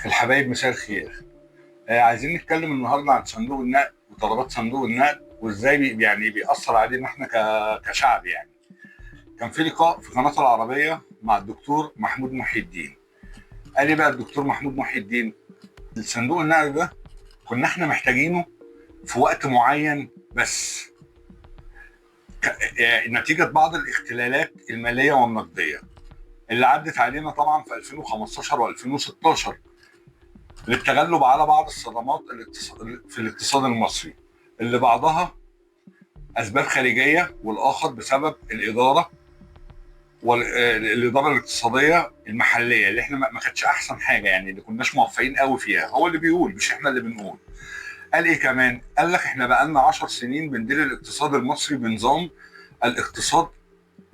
الحبايب مساء الخير. عايزين نتكلم النهارده عن صندوق النقد وطلبات صندوق النقد وازاي يعني بيأثر علينا احنا كشعب يعني. كان في لقاء في قناة العربية مع الدكتور محمود محي الدين. قال لي بقى الدكتور محمود محي الدين الصندوق النقد ده كنا احنا محتاجينه في وقت معين بس، نتيجة بعض الاختلالات المالية والنقدية اللي عدت علينا طبعا في 2015 و2016 للتغلب على بعض الصدمات في الاقتصاد المصري، اللي بعضها اسباب خارجيه والاخر بسبب الاداره والاداره الاقتصاديه المحليه اللي احنا ما كانتش احسن حاجه، يعني اللي كناش موفقين قوي فيها. هو اللي بيقول مش احنا اللي بنقول. قال ايه كمان؟ قال لك احنا بقالنا 10 سنين بندير الاقتصاد المصري بنظام الاقتصاد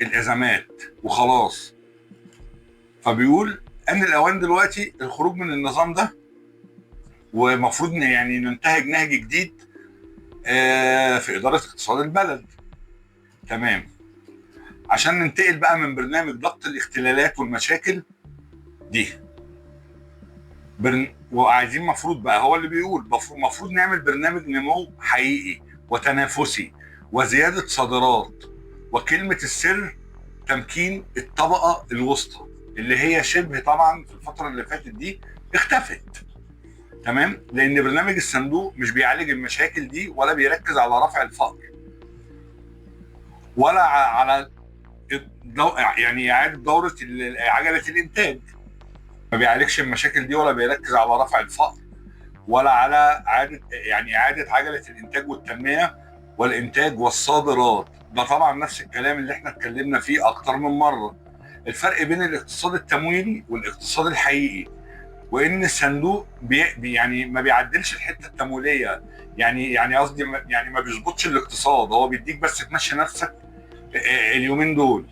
الازمات وخلاص. فبيقول ان الاوان دلوقتي الخروج من النظام ده، ومفروض يعني ننتهج نهج جديد في إدارة اقتصاد البلد. تمام. عشان ننتقل بقى من برنامج ضبط الاختلالات والمشاكل دي وعايزين مفروض بقى، هو اللي بيقول مفروض نعمل برنامج نمو حقيقي وتنافسي وزيادة صادرات، وكلمة السر تمكين الطبقة الوسطى اللي هي شبه طبعا في الفترة اللي فاتت دي اختفت. تمام. لأن برنامج الصندوق مش بيعالج المشاكل دي ولا بيركز على رفع الفقر ولا على يعني إعادة دورة عجلة الإنتاج. ما بيعالجش المشاكل دي ولا بيركز على رفع الفقر ولا على إعادة عجلة الإنتاج والتنمية والإنتاج والصادرات. ده طبعا نفس الكلام اللي احنا اتكلمنا فيه أكتر من مرة. الفرق بين الاقتصاد التمويلي والاقتصاد الحقيقي، وإن الصندوق يعني ما بيعدلش الحتة التمويلية، يعني قصدي يعني ما بيظبطش الاقتصاد، هو بيديك بس تمشي نفسك اليومين دول.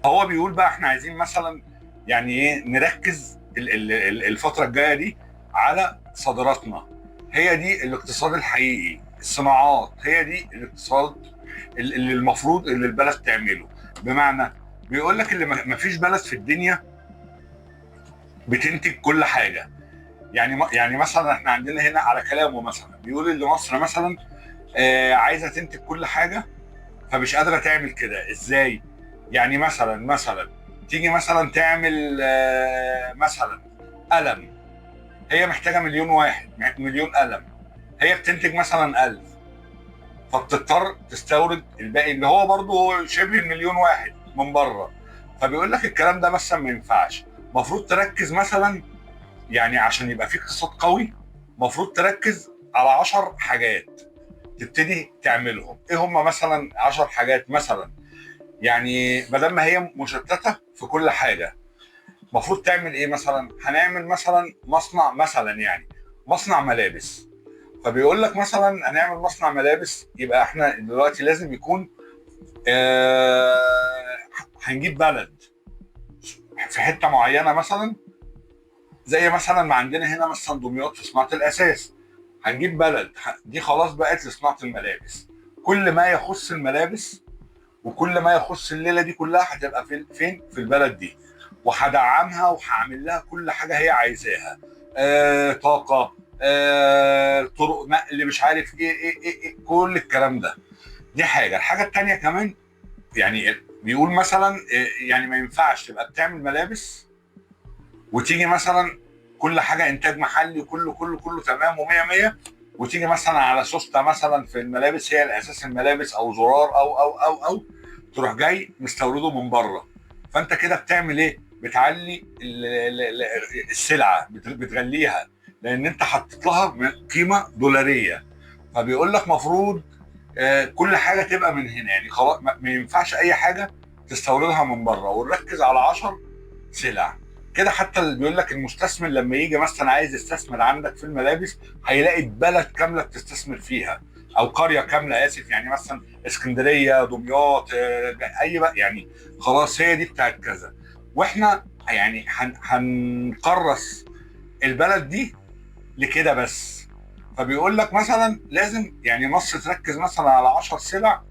هو بيقول بقى احنا عايزين مثلا يعني ايه نركز الفتره الجايه دي على صادراتنا، هي دي الاقتصاد الحقيقي. الصناعات هي دي الاقتصاد اللي المفروض اللي البلد تعمله. بمعنى بيقول لك اللي ما فيش بلد في الدنيا بتنتج كل حاجه. يعني مثلا احنا عندنا هنا على كلامه مثلا بيقول ان مصر مثلا عايزه تنتج كل حاجه فمش قادره تعمل كده. ازاي؟ يعني مثلا تيجي مثلا تعمل مثلا قلم، هي محتاجه مليون واحد، مليون قلم، هي بتنتج مثلا 1000، فبتضطر تستورد الباقي اللي هو برضه شبه المليون واحد من بره. فبيقول لك الكلام ده مثلا ما ينفعش. المفروض تركز مثلا، يعني عشان يبقى في اقتصاد قوي المفروض تركز على 10 حاجات تبتدي تعملهم. ايه هم مثلا 10 حاجات؟ مثلا يعني بدل ما هي مشتته في كل حاجه، المفروض تعمل ايه؟ مثلا هنعمل مثلا مصنع، مثلا يعني مصنع ملابس. فبيقول لك مثلا هنعمل مصنع ملابس، يبقى احنا دلوقتي لازم يكون هنجيب بلد في حته معينه، مثلا زي مثلا ما عندنا هنا مثلا دمياط في صناعه الاساس. هنجيب بلد دي خلاص بقت لصناعه الملابس. كل ما يخص الملابس وكل ما يخص الليله دي كلها هتبقى فين؟ في البلد دي. وهدعمها وهعمل لها كل حاجه هي عايزاها، طاقه، طرق نقل، مش عارف إيه كل الكلام ده. دي حاجه. الحاجه التانيه كمان يعني بيقول مثلا يعني ما ينفعش تبقى بتعمل ملابس وتيجي مثلا كل حاجه انتاج محلي كله تمام و100 100، وتيجي مثلا على سوسته مثلا في الملابس هي الاساس الملابس او زرار او تروح جاي مستورده من بره. فانت كده بتعمل ايه؟ بتعلي السلعه، بتغليها، لان انت حطيت لها قيمه دولاريه. فبيقول لك مفروض كل حاجه تبقى من هنا، يعني خلاص ما ينفعش اي حاجه تستوردها من بره، ونركز على 10 سلع كده. حتى اللي بيقول لك المستثمر لما يجي مثلا عايز يستثمر عندك في الملابس هيلاقي بلد كامله بتستثمر فيها، او قريه كامله، اسف، يعني مثلا اسكندريه، دمياط، اي بقى، يعني خلاص هي دي بتاعت كذا. واحنا يعني هنكرس البلد دي لكده بس. فبيقول لك مثلا لازم يعني مصر تركز مثلا على 10 سلع،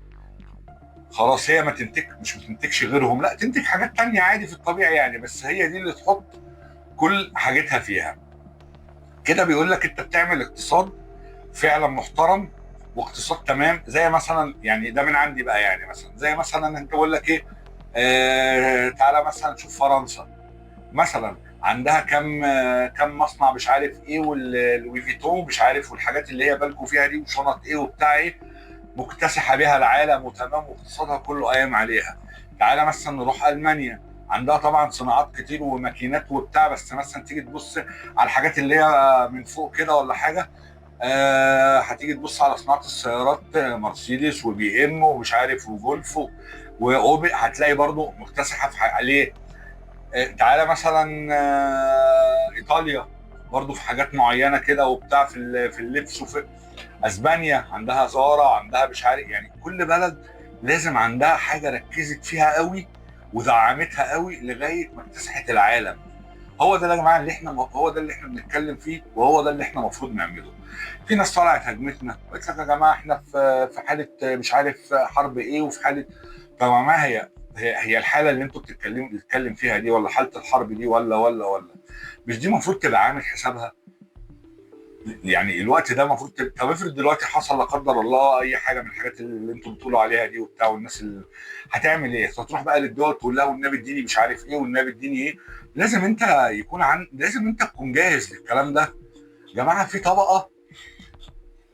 خلاص هي ما تنتج، مش بتنتجش غيرهم، لا تنتج حاجات تانية عادي في الطبيعي يعني، بس هي دي اللي تحط كل حاجتها فيها. كده بيقول لك انت بتعمل اقتصاد فعلا محترم واقتصاد تمام. زي مثلا يعني ده من عندي بقى، يعني مثلا زي مثلا انت بقول لك ايه، تعالى مثلا شوف فرنسا مثلا، عندها كم مصنع مش عارف ايه، واللوي فيتون مش عارف، والحاجات اللي هي بالكو فيها دي، وشنط ايه وبتاع ايه، مكتسحه بيها العالم وتمام، واقتصادها كله قايم عليها. تعالى مثلا نروح المانيا، عندها طبعا صناعات كتير وماكينات وبتاع، بس مثلا تيجي تبص على الحاجات اللي هي من فوق كده ولا حاجه، هتيجي تبص على صناعه السيارات، مرسيدس وبي ام ومش عارف وجولف واوبل، هتلاقي برضو مكتسحه في عليه. تعالى مثلا ايطاليا، برضو في حاجات معينه كده وبتاع، في اللبس، وفي اسبانيا عندها زارا، عندها مش عارف، يعني كل بلد لازم عندها حاجه ركزت فيها قوي ودعمتها قوي لغايه ما اكتسحت العالم. هو ده يا جماعه اللي احنا، هو ده اللي احنا بنتكلم فيه، وهو ده اللي احنا المفروض نعمله. في ناس طلعت هجمتنا وقالت لك يا جماعه احنا في حاله مش عارف حرب ايه، وفي حاله. طب يا جماعه، هي الحاله اللي انتوا بتتكلم فيها دي، ولا حاله الحرب دي، ولا مش دي المفروض تبقى عامل حسابها؟ يعني الوقت ده المفروض طب افرض دلوقتي حصل لا قدر الله اي حاجه من الحاجات اللي انتم بتقولوا عليها دي وبتاع، والناس اللي هتعمل ايه؟ هتروح بقى للدول تقول لها والنبي اديني مش عارف ايه، والنبي اديني ايه؟ لازم انت لازم انت تكون جاهز للكلام ده. يا جماعه في طبقه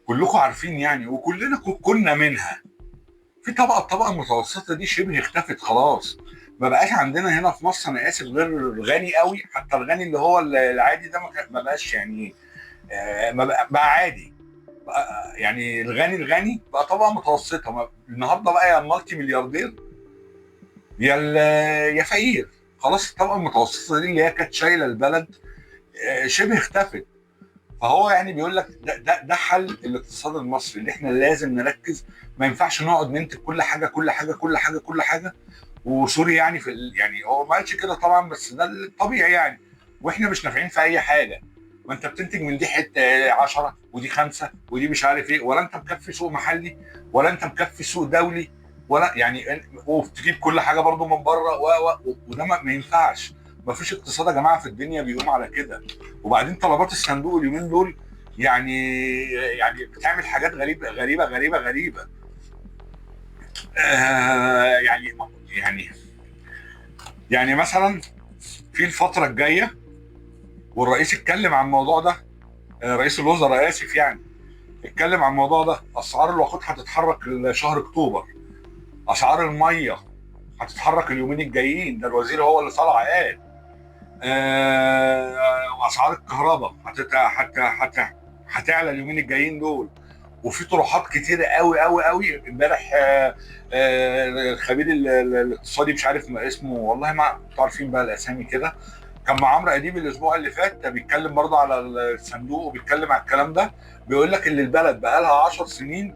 كلكم عارفين يعني، وكلنا كنا منها. في الطبقه المتوسطه دي شبه اختفت خلاص. ما بقاش عندنا هنا في مصر، انا اسف، غير الغني قوي، حتى الغني اللي هو العادي ده ما بقاش يعني، ما بقى عادي بقى. يعني الغني بقى طبقه متوسطه. النهارده بقى يا مالتي ملياردير، يا فقير. خلاص الطبقه المتوسطه دي اللي هي كانت شايله البلد شبه اختفت. فهو يعني بيقول لك ده حل الاقتصاد المصري اللي احنا لازم نركز. ما ينفعش نقعد ننتج كل حاجه كل حاجه كل حاجه كل حاجه. وسوري يعني يعني هو ما قالش كده طبعا، بس ده الطبيعي يعني. واحنا مش نافعين في اي حاجه. ما انت بتنتج من دي حته 10 ودي 5 ودي مش عارف ايه، ولا انت مكفي سوق محلي، ولا انت مكفي سوق دولي، ولا يعني، وبتجيب كل حاجه برضو من بره وده ما ينفعش. ما فيش اقتصاد يا جماعه في الدنيا بيقوم على كده. وبعدين طلبات الصندوق اليومين دول يعني بتعمل حاجات غريبه غريبه غريبه غريبه. يعني يعني مثلا في الفتره الجايه، والرئيس اتكلم عن الموضوع ده، رئيس الوزراء اسف يعني، اتكلم عن الموضوع ده. اسعار الوقود هتتحرك شهر اكتوبر، اسعار الميه هتتحرك اليومين الجايين، ده الوزير هو اللي طلع قال. واسعار الكهرباء هتعلى اليومين الجايين دول. وفي طروحات كتيره قوي قوي قوي. امبارح الخبير الاقتصادي مش عارف ما اسمه، والله ما انتوا عارفين بقى الاسامي كده، كان مع عمرو اديب الاسبوع اللي فات، بيتكلم برضه على الصندوق وبيتكلم على الكلام ده. بيقول لك ان البلد بقى لها 10 سنين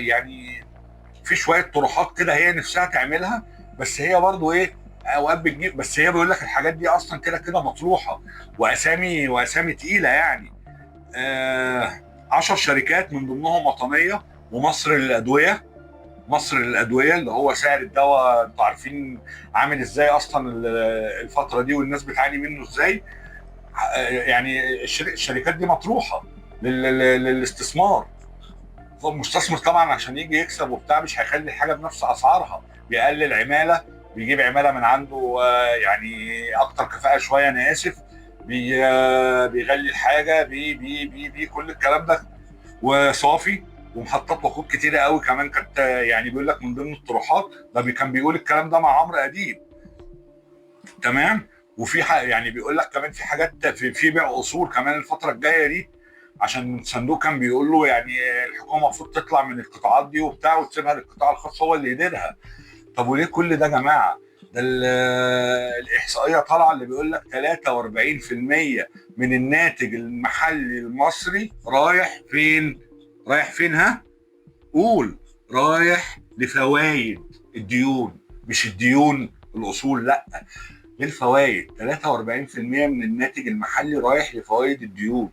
يعني في شويه طروحات كده هي نفسها تعملها، بس هي برضه ايه، اوقات بتجيب، بس هي بيقول لك الحاجات دي اصلا كده كده مطروحه، واسامي تقيله يعني. 10 شركات من ضمنهم وطنيه، ومصر للادويه. مصر للادويه اللي هو سعر الدواء انتوا عارفين عامل ازاي اصلا الفتره دي، والناس بتعاني منه ازاي. يعني الشركات دي مطروحه للاستثمار. المستثمر طبعا عشان يجي يكسب وبتاع مش هيخلي الحاجه بنفس اسعارها، بيقلل عماله، بيجيب عماله من عنده يعني اكتر كفاءه شويه، انا اسف، بيغلي الحاجه بي كل الكلام ده وصافي. ومحطات وقود كتيره قوي كمان كانت يعني بيقول لك من ضمن الطروحات ده، كان بيقول الكلام ده مع عمرو اديب. تمام. وفي يعني بيقول لك كمان في حاجات في بيع اصول كمان الفتره الجايه دي، عشان الصندوق كان بيقول له يعني الحكومه المفروض تطلع من القطاعات دي وبتاع وتسيبها للقطاع الخاص هو اللي يديرها. طب وليه كل ده يا جماعه؟ ده الاحصائيه طالعه اللي بيقول لك 43% من الناتج المحلي المصري رايح فين؟ رايح فين ها؟ قول. رايح لفوائد الديون، مش الديون الاصول، لا، للفوائد. 43% من الناتج المحلي رايح لفوائد الديون.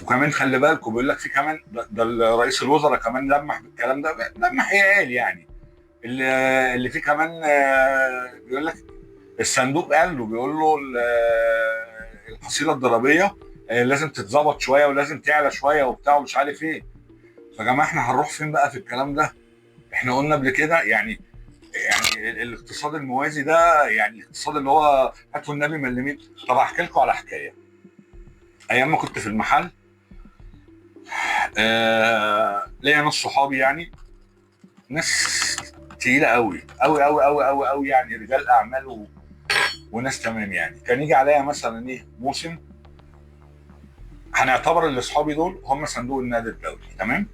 وكمان خلي بالكم بيقول لك في كمان ده رئيس الوزراء كمان لمح بالكلام ده، لمح ايه قال يعني، اللي فيه كمان بيقول لك الصندوق قال له، بيقول له الحصيله الضريبيه لازم تتظبط شويه ولازم تعلى شويه وبتاع ومش عارف ايه. فيا جماعه احنا هنروح فين بقى في الكلام ده؟ احنا قلنا قبل كده يعني الاقتصاد الموازي ده، يعني الاقتصاد اللي هو هاتوا النبي ملمين. طب احكي لكم على حكايه. ايام ما كنت في المحل، ليا ناس صحابي يعني، ناس تقيله قوي قوي قوي قوي قوي قوي، يعني رجال اعمال وناس تمام يعني. كان يجي عليا مثلا ايه موسم، هنعتبر ان اصحابي دول هم صندوق النقد الدولي، تمام.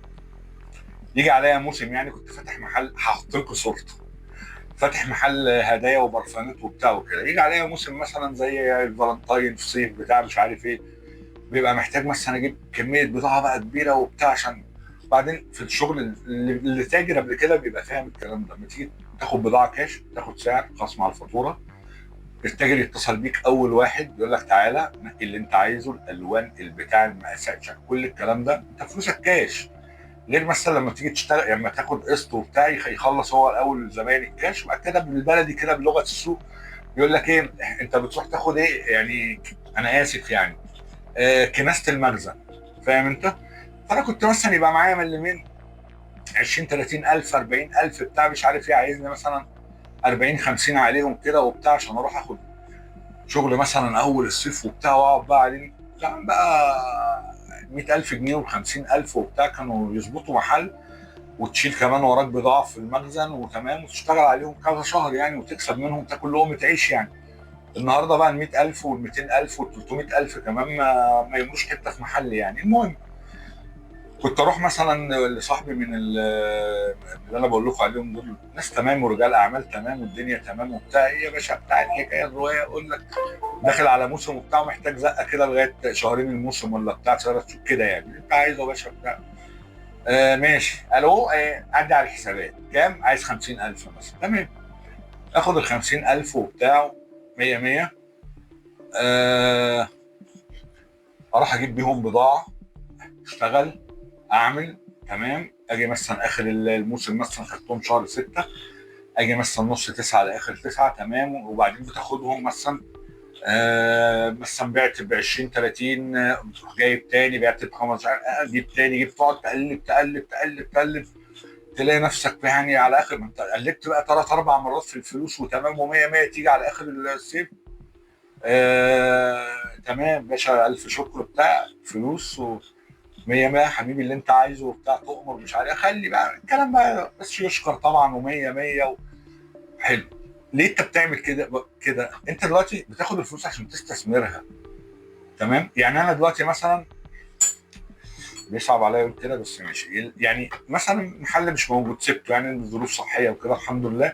يجي عليا موسم، يعني كنت فاتح محل، هحط لكم صورته، فاتح محل هدايا وبرفانات وبتاع وكده. يجي عليا موسم مثلا زي الفالنتاين في صيف بتاع مش عارف ايه، بيبقى محتاج مثلا اجيب كميه بضاعه بقى كبيره وبتاع، عشان بعدين في الشغل اللي تاجر قبل كده بيبقى فاهم الكلام ده. لما تيجي تاخد بضاعه كاش تاخد سعر خصم على الفاتوره، التاجر يتصل بيك اول واحد يقول لك تعالى نقي اللي انت عايزه، الالوان البتاع المقاسات كل الكلام ده، انت فلوسك كاش. غير مثلا لما تيجي تشتغل، لما تاخد قسط وبتاع يخلص هو الاول زباين الكاش، وبعد كده بالبلدي كده بلغه السوق يقول لك ايه، انت بتروح تاخد ايه يعني، انا اسف يعني، كناسه المخزن، فاهم انت. فانا كنت مثلا يبقى معايا ملمين 20 30 الف 40 الف بتاع مش عارف ايه، عايزني مثلا 40 50 عليهم كده وبتاع عشان اروح اخد شغل مثلا اول الصيف وبتاع، واقعد بقى عليه لا بقى 100,000 جنيه و50,000 وبتاع، كانوا يظبطوا محل وتشيل كمان وراك بضاعه في المخزن وتمام، وتشتغل عليهم كذا شهر يعني، وتكسب منهم تاكل لقمه تعيش يعني. النهارده بقى ال 100,000 وال 200,000 وال 300,000 كمان ما يملوش حته في محل يعني. المهم كنت اروح مثلا لصاحبي من اللي انا بقول لكم عليهم دول، ناس تمام ورجال اعمال تمام والدنيا تمام وبتاع، ايه يا باشا بتاع الحكايه الروايه، اقول لك داخل على موسم وبتاع محتاج زقه كده لغايه شهرين الموسم ولا بتاع 3 شهور كده يعني، اللي انت عايزه يا باشا بتاع. ماشي، الو، عدي على الحسابات كام، عايز 50,000 مثلا، تمام. اخد ال 50,000 وبتاع 100 100. آه اروح اجيب بيهم بضاعه، اشتغل، اعمل تمام. اجي مثلا اخر الموسم مثلا خدتهم شهر 6، اجي مثلا نص 9 لاخر 9 تمام، وبعدين بتاخدهم مثلا مثلا بعت ب 20 30، بتروح جايب تاني بعت ب 15، جيب تاني جيب، تقعد تقلب تقلب تقلب تقلب، تلاقي نفسك يعني على اخر ما انت قلبت بقى 3 4 مرات في الفلوس وتمام و100 100، تيجي على اخر الصيف تمام باشا، الف شكر بتاع فلوس و 100 100 حبيبي اللي انت عايزه وبتاع، تؤمر مش عارف، خلي بقى الكلام بقى بس يشكر طبعا و100 100 حلو. ليه انت بتعمل كده كده؟ انت دلوقتي بتاخد الفلوس عشان تستثمرها، تمام. يعني انا دلوقتي مثلا بيصعب عليا اقول كده بس ماشي، يعني مثلا محل مش موجود سبته يعني ظروف صحيه وكده الحمد لله،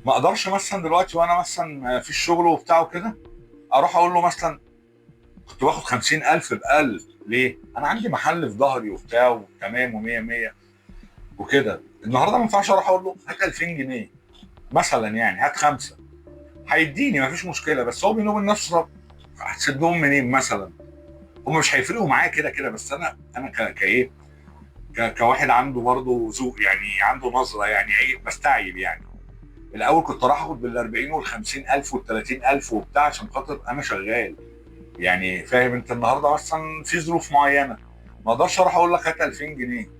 ما اقدرش مثلا دلوقتي وانا مثلا في الشغل وبتاع وكده اروح اقول له مثلا كنت باخد 50,000 بقلب. ليه؟ انا عندي محل في ظهري وبتاع وتمام و100 100 وكده. النهارده ما ينفعش اروح اقول له هات 2000 جنيه مثلا، يعني هات خمسه، هيديني مفيش مشكله، بس هو بينه وبين نفسه طب هتسدهم منين مثلا؟ هم مش هيفرقوا معايا كده كده، بس انا كايه، كواحد عنده برضه ذوق يعني، عنده نظره يعني، عيب بستعيب يعني. الاول كنت راح اخد بال 40 وال 50,000 وال 30,000 وبتاع عشان خاطر انا شغال يعني، فاهم انت. النهارده مثلا في ظروف معينه ما اقدرش اروح اقول لك هات 2000 جنيه.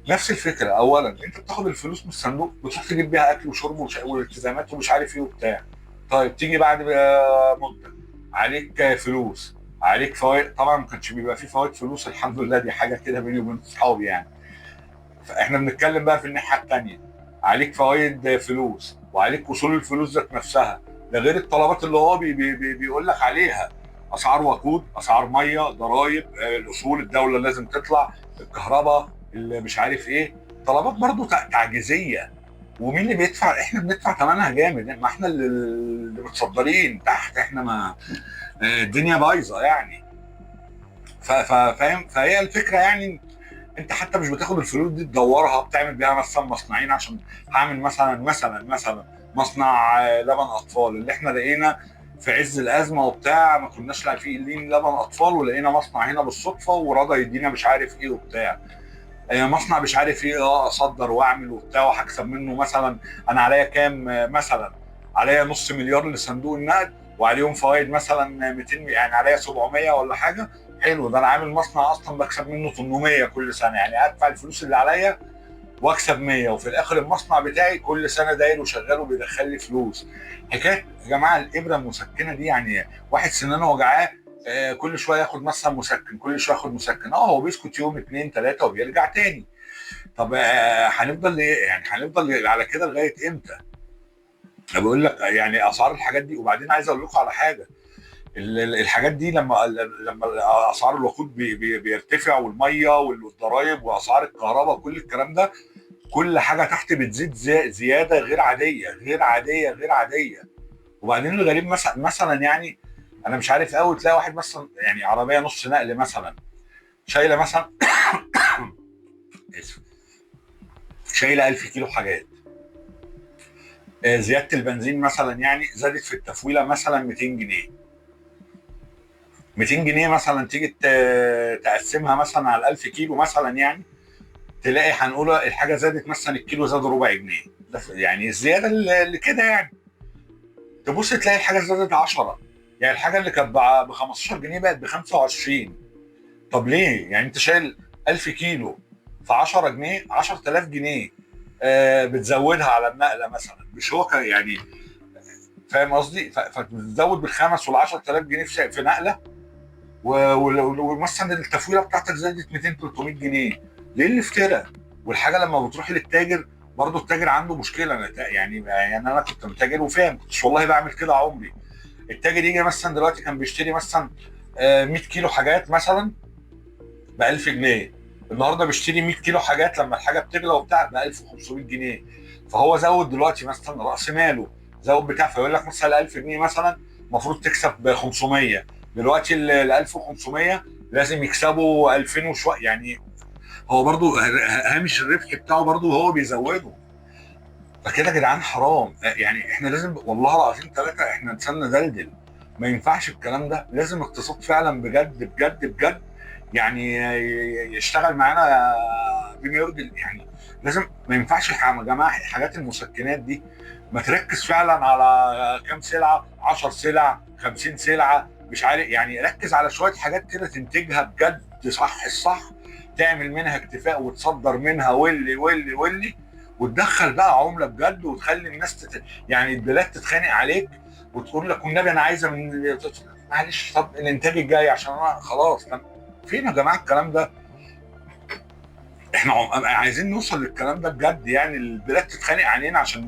نفس الفكره، اولا انت بتاخد الفلوس من الصندوق بتروح تجيب بيها اكل وشرب والالتزامات ومش عارف ايه وبتاع. طيب تيجي بعد مده عليك فلوس، عليك فوائد، طبعا ما كانش بيبقى فيه فوائد فلوس الحمد لله، دي حاجه كده بيني وبين اصحابي يعني. فاحنا بنتكلم بقى في الناحيه الثانيه، عليك فوائد فلوس وعليك اصول الفلوس ذات نفسها، ده غير الطلبات اللي هو بيقول لك عليها، اسعار وقود، اسعار ميه، ضرائب، الاصول الدوله لازم تطلع، الكهرباء اللي مش عارف ايه، طلبات برضو تعجيزيه. ومين اللي بيدفع؟ احنا بندفع ثمنها جامد، ما احنا اللي متصدرين تحت، احنا ما الدنيا بايظه يعني. فاهم، فهي الفكره يعني، انت حتى مش بتاخد الفلوس دي تدورها بتعمل بيها مثلا مصنعين، عشان هعمل مثلا مصنع لبن اطفال اللي احنا لقينا في عز الازمه وبتاع، ما كناش عارفين لبن اطفال، ولقينا مصنع هنا بالصدفه ورضى يدينا مش عارف ايه وبتاع، مصنع مش عارف ايه، اصدر واعمل وبتاع وهكسب منه مثلا. انا عليا كام مثلا؟ عليا نص مليار لصندوق النقد، وعليهم فوائد مثلا 200، يعني عليا 700 ولا حاجه. حلو، ده انا عامل مصنع اصلا بكسب منه 800 كل سنه، يعني ادفع الفلوس اللي عليا واكسب 100، وفي الاخر المصنع بتاعي كل سنه داير وشغال وبيدخل لي فلوس. حكايه يا جماعه الابره المسكنه دي، يعني واحد سنانه وجعاه كل شويه ياخد مثلا مسكن، كل شويه ياخد مسكن، هو بيسكت يوم اتنين تلاته وبيرجع تاني. طب هنفضل ايه يعني؟ هنفضل على كده لغايه امتى؟ انا بقول لك يعني اسعار الحاجات دي. وبعدين عايز اقول لكم على حاجه، الحاجات دي لما اسعار الوقود بيرتفع، والميه والضرايب واسعار الكهرباء وكل الكلام ده، كل حاجه تحت بتزيد زياده غير عاديه غير عاديه غير عاديه. وبعدين الغريب مثلا يعني انا مش عارف قوي، تلاقي واحد مثلا يعني عربيه نص نقل مثلا شايله مثلا اسف، شايله 1000 كيلو حاجات. زياده البنزين مثلا يعني زادت في التفويله مثلا 200 جنيه. 200 جنيه مثلا تيجي تقسمها مثلا على 1000 كيلو مثلا، يعني تلاقي هنقول الحاجه زادت مثلا الكيلو زاد ربع جنيه، ده يعني الزياده اللي كده يعني. تبص تلاقي الحاجه زادت 10، يعني الحاجه اللي كانت ب 15 جنيه بقت ب 25. طب ليه؟ يعني انت شايل 1000 كيلو في 10 جنيه، 10000 جنيه بتزودها على النقله مثلا، مش هو يعني فاهم قصدي؟ فتزود بالخمس وال 10000 جنيه في نقله، ومثلا التفويله بتاعتك زادت 200 300 جنيه. ليه الافتراء؟ والحاجه لما بتروح للتاجر، برضه التاجر عنده مشكله. يعني انا كنت متاجر وفاهم، كنتش والله بعمل كده عمري. التاجر يجي مثلا دلوقتي كان بيشتري مثلا 100 كيلو حاجات مثلا ب 1000 جنيه، النهارده بيشتري 100 كيلو حاجات لما الحاجه بتغلى وبتاع ب 1500 جنيه. فهو زود دلوقتي مثلا راس ماله، زود بتاع، فيقول لك مثلا 1000 جنيه مثلا المفروض تكسب ب 500، دلوقتي ال 1500 لازم يكسبوا 2000 وشويه يعني. هو برضو هامش الربح بتاعه برضو هو بيزوده. فكده يا جدعان حرام، يعني احنا لازم والله العظيم ثلاثه احنا لساننا دلدل. ما ينفعش الكلام ده، لازم اقتصاد فعلا بجد بجد بجد، يعني يشتغل معانا بما يرضي يعني. لازم، ما ينفعش يا جماعه الحاجات المسكنات دي، ما تركز فعلا على كام سلعه، 10 سلع 50 سلعه مش عارف، يعني ركز على شويه حاجات كده تنتجها بجد صح الصح، تعمل منها اكتفاء وتصدر منها واللي وتدخل بقى عمله بجد، وتخلي الناس يعني البلاد تتخانق عليك وتقول لك والنبي انا عايزه من، معلش طب الانتاج الجاي عشان انا خلاص فين يا جماعه الكلام ده؟ احنا عايزين نوصل للكلام ده بجد، يعني البلاد تتخانق علينا عشان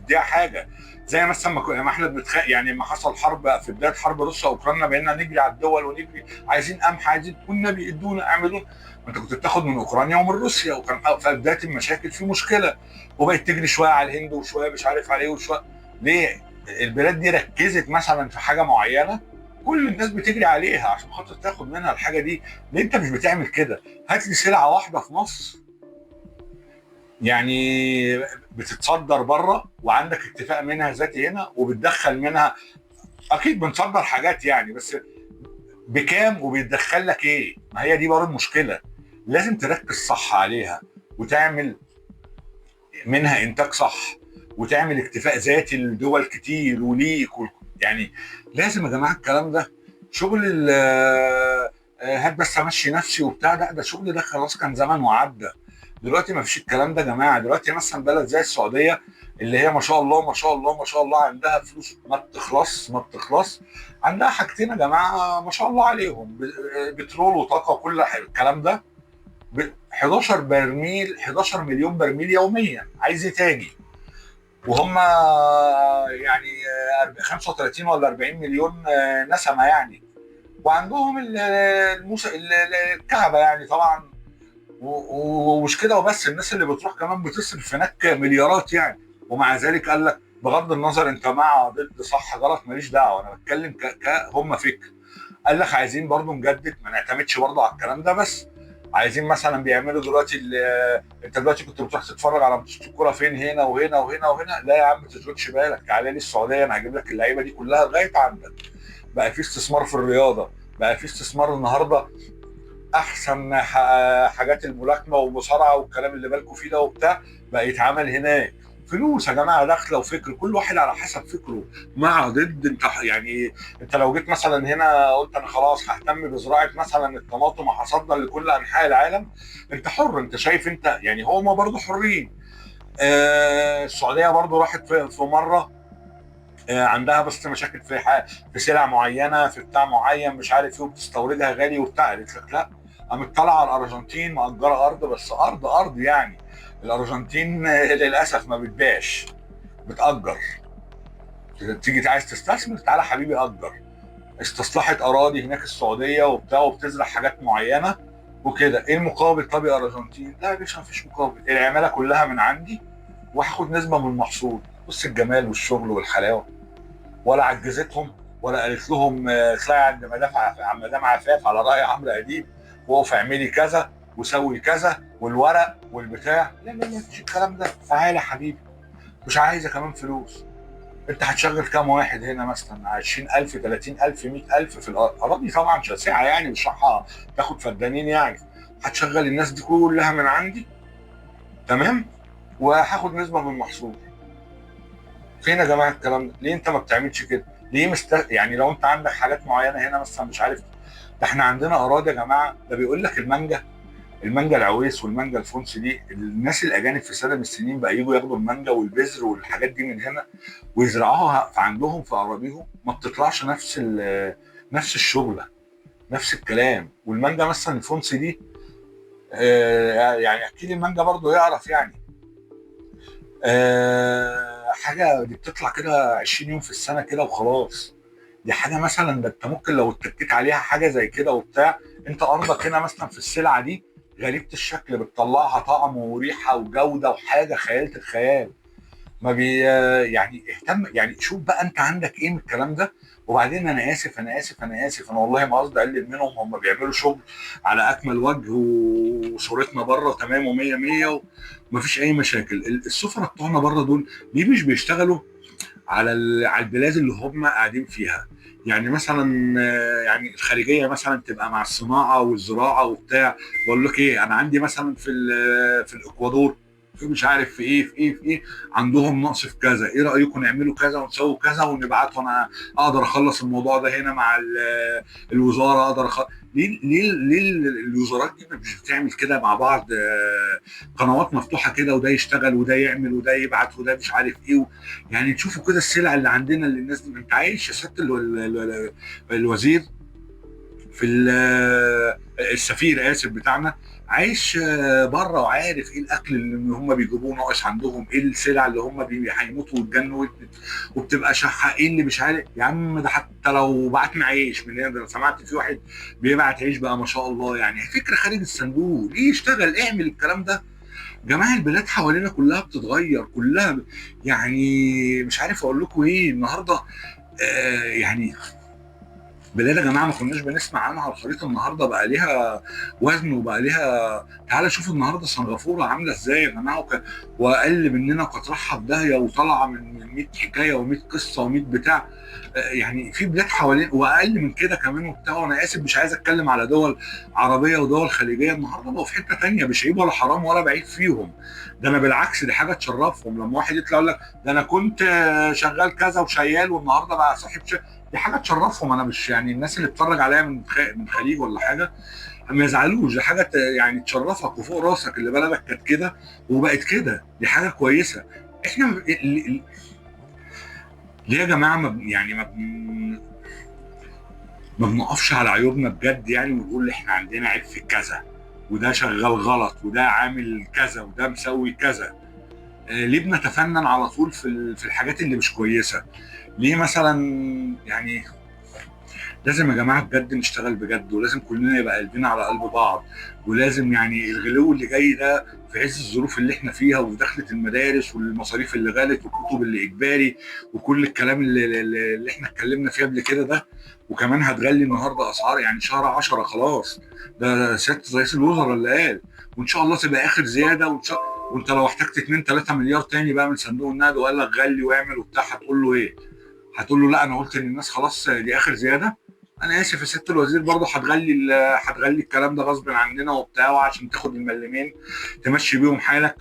نديها حاجه. زي مثلا ما احنا بنتخانق، يعني لما حصل حرب في بدايه حرب روسيا واوكرانيا بقينا نجري على الدول ونجري عايزين قمح، عايزين والنبي ادونا اعملوا. ما انت كنت بتاخد من اوكرانيا ومن روسيا، وكان في بدايه المشاكل في مشكله، وبقت تجري شويه على الهند وشويه مش عارف عليه وشويه. ليه؟ البلاد دي ركزت مثلا في حاجه معينه، كل الناس بتجري عليها عشان خاطر تاخد منها الحاجه دي. ليه انت مش بتعمل كده؟ هات لي سلعه واحده في مصر يعني بتتصدر بره وعندك اكتفاء منها ذاتي هنا وبتدخل منها. اكيد بنصدر حاجات يعني، بس بكام وبيتدخل لك ايه؟ ما هي دي برضه المشكله. لازم تركز صح عليها وتعمل منها انتاج صح، وتعمل اكتفاء ذاتي لدول كتير وليك يعني لازم يا جماعه الكلام ده. شغل هات بس امشي نفسي وبتاع ده شغل ده خلاص كان زمان وعدى. دلوقتي ما فيش الكلام ده يا جماعه. دلوقتي مثلا بلد زي السعوديه اللي هي ما شاء الله ما شاء الله ما شاء الله عندها فلوس ما بتخلص ما بتخلص، عندها حاجتين يا جماعه ما شاء الله عليهم، بترول وطاقه وكل الكلام ده. 11 برميل 11 مليون برميل يوميا، عايز ايه تاني؟ وهم يعني 35 ولا 40 مليون نسمه يعني. وعندهم الكعبه يعني طبعا. ومش كده وبس، الناس اللي بتروح كمان بتصرف هناك مليارات يعني. ومع ذلك قال لك بغض النظر انت مع ضد صح غلط ماليش دعوه، انا بتكلم هم فكر. قال لك عايزين برضو نجدد، ما نعتمدش برضو على الكلام ده بس. عايزين مثلا بيعملوا دلوقتي انت دلوقتي كنت بتروح تتفرج على ماتشات الكوره فين؟ هنا وهنا وهنا وهنا. لا يا عم ما تشغلش بالك، تعالى لي السعوديه انا هجيب لك اللعيبه دي كلها لغايه عندك. بقى في استثمار في الرياضه، بقى في استثمار النهارده. احسن حاجات الملاكمه والمصارعه والكلام اللي بالكم فيه ده وبتاع بقى يتعمل هناك. فلوس يا جماعه داخله وفكر، كل واحد على حسب فكره، مع ضد. انت يعني انت لو جيت مثلا هنا قلت انا خلاص ههتم بزراعه مثلا الطماطم وهصدر لكل انحاء العالم، انت حر، انت شايف انت يعني هما برضه حرين. السعوديه برضه راحت في مره، عندها بس مشاكل في سلع معينه، في بتاع معين مش عارف ايه، وبتستوردها غالي وبتاع، قالت لك لا. قامت طالعه على الارجنتين مأجره ارض، بس ارض يعني. الارجنتين للاسف ما بتبيعش، بتأجر. تيجي عايز تستثمر، تعالى حبيبي أجر. استصلحت اراضي هناك السعوديه وبتاع، وبتزرع حاجات معينه وكده. ايه المقابل؟ طب يا ارجنتين، لا يا باشا مفيش مقابل، العماله كلها من عندي وهاخد نسبه من المحصول. بص الجمال والشغل والحلاوه. ولا عجزتهم، ولا قالت لهم اطلعي عند مدام عفاف على راي عمرو اديب، وقف اعملي كذا وسوي كذا والورق والبتاع. لا لا لا، مفيش الكلام ده. تعالى يا حبيبي، مش عايزه كمان فلوس. انت هتشغل كام واحد هنا؟ مثلا 20,000 30,000 100,000 في الاراضي طبعا شاسعه يعني، مش راح تاخد فدانين يعني. هتشغل الناس دي كلها من عندي، تمام، وهاخد نسبه من المحصول. فين يا جماعه الكلام ده؟ ليه انت ما بتعملش كده؟ ليه يعني لو انت عندك حاجات معينه هنا مثلا مش عارف. ده احنا عندنا اراضي يا جماعه، ده بيقول لك المانجا العويس والمانجا الفونس دي، الناس الاجانب في سنه من السنين بقى يجوا ياخدوا المانجا والبذر والحاجات دي من هنا ويزرعوها في عندهم في اراضيهم، ما بتطلعش نفس الشغله، نفس الكلام. والمانجا مثلا الفونس دي، يعني اكيد المانجا برضو يعرف يعني، حاجه دي بتطلع كده 20 يوم في السنه كده وخلاص. دي حاجه مثلا، ده انت ممكن لو اتكيت عليها حاجه زي كده وبتاع. انت ارضك هنا مثلا في السلعه دي غريبه الشكل، بتطلعها طعم وريحه وجوده وحاجه خيالة الخيال. ما بي يعني اهتم يعني، شوف بقى انت عندك ايه من الكلام ده. وبعدين انا اسف والله ما قصدي اقلل منهم، هم بيعملوا شغل على اكمل وجه، وصورتنا بره تمام و100 100 ومفيش اي مشاكل. السفراء بتوعنا بره دول ليه مش بيشتغلوا على البلاد اللي هم قاعدين فيها؟ يعني مثلا يعني الخارجيه مثلا تبقى مع الصناعه والزراعه وبتاع. بقول لك ايه، انا عندي مثلا في الاكوادور، في مش عارف في ايه عندهم نقص في كذا، ايه رايكم نعملوا كذا ونسوي كذا ونبعته؟ انا اقدر اخلص الموضوع ده هنا مع الوزاره، ليه الوزارات دي مش بتعمل كده مع بعض؟ قنوات مفتوحه كده، وده يشتغل وده يعمل وده يبعت وده مش عارف ايه. يعني تشوفوا كده السلع اللي عندنا اللي الناس دي. انت عايش يا سياده الوزير في السفير اسف بتاعنا، عايش بره وعارف ايه الاكل اللي هم بيجيبوه ناقص عندهم، ايه السلع اللي هم هيموتوا ويتجنوا وبتبقى شحه، ايه اللي مش عارف. يا عم ده حتى لو بعتنا عيش من هنا، ده أنا سمعت في واحد بيبعت عيش بقى ما شاء الله. يعني فكره خارج الصندوق، ليه يشتغل؟ اعمل الكلام ده. جماعة البلاد حوالينا كلها بتتغير كلها، يعني مش عارف اقول لكم ايه النهارده. يعني بلاد يا جماعه ما كناش بنسمع عنها على الخريطه، النهارده بقى ليها وزن وبقى ليها. تعالى شوف النهارده سنغافوره عامله ازاي يا جماعه، واقل مننا كانت رايحه في داهيه وطالعه من 100 حكايه و100 قصه و100 بتاع. يعني في بلاد حوالين واقل من كده كمان وبتاع. وانا اسف مش عايز اتكلم على دول عربيه ودول خليجيه، النهارده بقوا في حته ثانيه، مش عيب ولا حرام ولا بعيد فيهم. ده انا بالعكس، دي حاجه تشرفهم لما واحد يطلع يقول لك ده انا كنت شغال كذا وشيال والنهارده بقى صاحب. دي حاجه تشرفهم. انا مش يعني الناس اللي بتتفرج عليها من خليج ولا حاجه ما يزعلوش، دي حاجه يعني تشرفك وفوق راسك اللي بلدك كانت كده وبقت كده، دي حاجه كويسه. احنا ليه يا جماعه ما بنقفش على عيوبنا بجد يعني، ونقول احنا عندنا عيب في كذا، وده شغال غلط، وده عامل كذا، وده مسوي كذا. ليه بنتفنن على طول في الحاجات اللي مش كويسه؟ ليه مثلا يعني؟ لازم يا جماعه بجد نشتغل بجد، ولازم كلنا يبقى قلبنا على قلب بعض. ولازم يعني الغلو اللي جاي ده في عز الظروف اللي احنا فيها، ودخلة المدارس والمصاريف اللي غالت والكتب اللي اجباري وكل الكلام اللي احنا اتكلمنا فيه قبل كده ده. وكمان هتغلي النهارده اسعار، يعني شهر 10 خلاص، ده سياده رئيس الوزراء اللي قال. وان شاء الله تبقى اخر زياده، وانت لو احتجت 2 3 مليار تاني بقى من صندوق النقد وقال لك غلي واعمل وبتاع، هتقول له ايه؟ هتقول له لا انا قلت للناس خلاص دي اخر زياده؟ انا اسف يا ست الوزير، برضه هتغلي الكلام ده غصب عننا وبتاع، وعشان تاخد الملمين تمشي بيهم حالك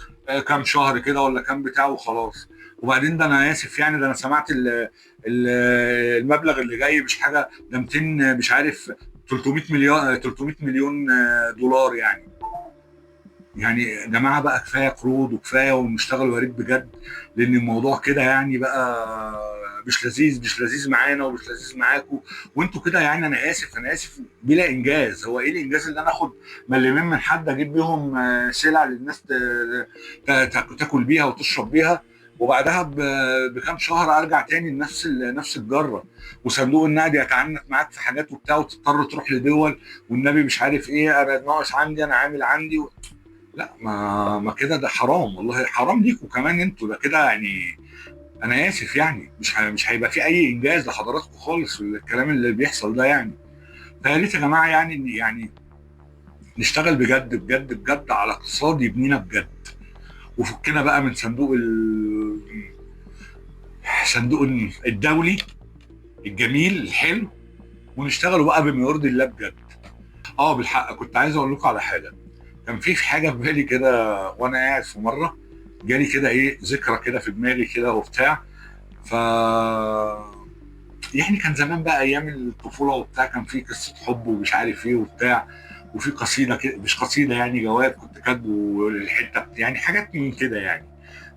كام شهر كده ولا كام بتاع وخلاص. وبعدين ده انا اسف يعني، ده انا سمعت ال المبلغ اللي جاي مش حاجه، ده 200 مش عارف 300 مليون 300 مليون دولار يعني. يعني يا جماعه بقى كفايه قروض وكفايه ونشتغل وريد بجد، لان الموضوع كده يعني بقى مش لذيذ معانا ومش لذيذ معاكم. وانتوا كده يعني، انا اسف بلا انجاز. هو ايه الانجاز اللي انا اخد مليمين من حد اجيب بيهم سلع للناس تاكل بيها وتشرب بيها، وبعدها بكام شهر ارجع تاني لنفس نفس الجره، وصندوق النقد يتعنت معاك في حاجات وبتاع، وتضطر تروح لدول والنبي مش عارف ايه، انا ناقص عندي، انا عامل عندي لا، ما كده ده حرام والله، حرام ليكوا كمان انتوا ده كده يعني. انا اسف يعني، مش هيبقى في اي انجاز لحضراتكم خالص في الكلام اللي بيحصل ده يعني. فيا ريت يا جماعه يعني يعني نشتغل بجد بجد بجد على اقتصاد يبنينا بجد، وفكنا بقى من صندوق الدولي الجميل الحلو، ونشتغلوا بقى بما يرضي الله بجد. اه بالحق كنت عايز اقول لكم على حاجه. كان في حاجه في بالي كده وانا قاعد في مره، جالي كده ايه ذكرى كده في دماغي كده وبتاع. ف يعني كان زمان بقى ايام الطفوله وبتاع، كان في قصه حب ومش عارف ايه وبتاع، وفي قصيده كده مش قصيده يعني، جواب كنت كاتبه الحته يعني، حاجات من كده يعني.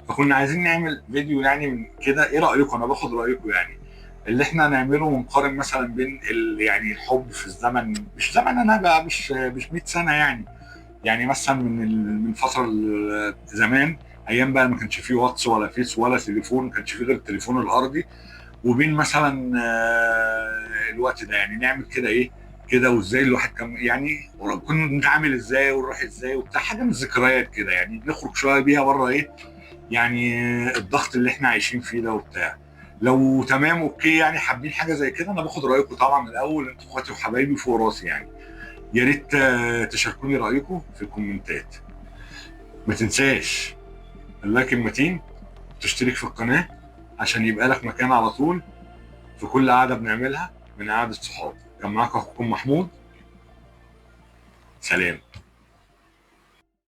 فكنا عايزين نعمل فيديو يعني من كده، ايه رايكم؟ انا باخد رايكم يعني، اللي احنا نعمله ونقارن مثلا بين يعني الحب في الزمن، مش زمن انا بقى مش 100 سنه يعني، يعني مثلا من فتره زمان، ايام بقى ما كانش فيه واتس ولا فيس ولا تليفون، ما كانش فيه غير التليفون الارضي، وبين مثلا الوقت ده يعني، نعمل كده ايه كده، وازاي الواحد كان يعني كنا بنتعامل ازاي ونروح ازاي وبتاع، حاجه من الذكريات كده يعني، نخرج شويه بيها بره ايه يعني الضغط اللي احنا عايشين فيه ده وبتاع. لو تمام اوكي يعني، حابين حاجه زي كده، انا باخد رايكم طبعا الاول، انتوا اخواتي وحبايبي فوق راسي يعني. يا ريت تشاركوني رايكم في الكومنتات. ما تنساش اللايك المتين، تشترك في القناه عشان يبقى لك مكان على طول في كل قعده بنعملها من قعده صحاب. كان معاكم اخوكم محمود، سلام.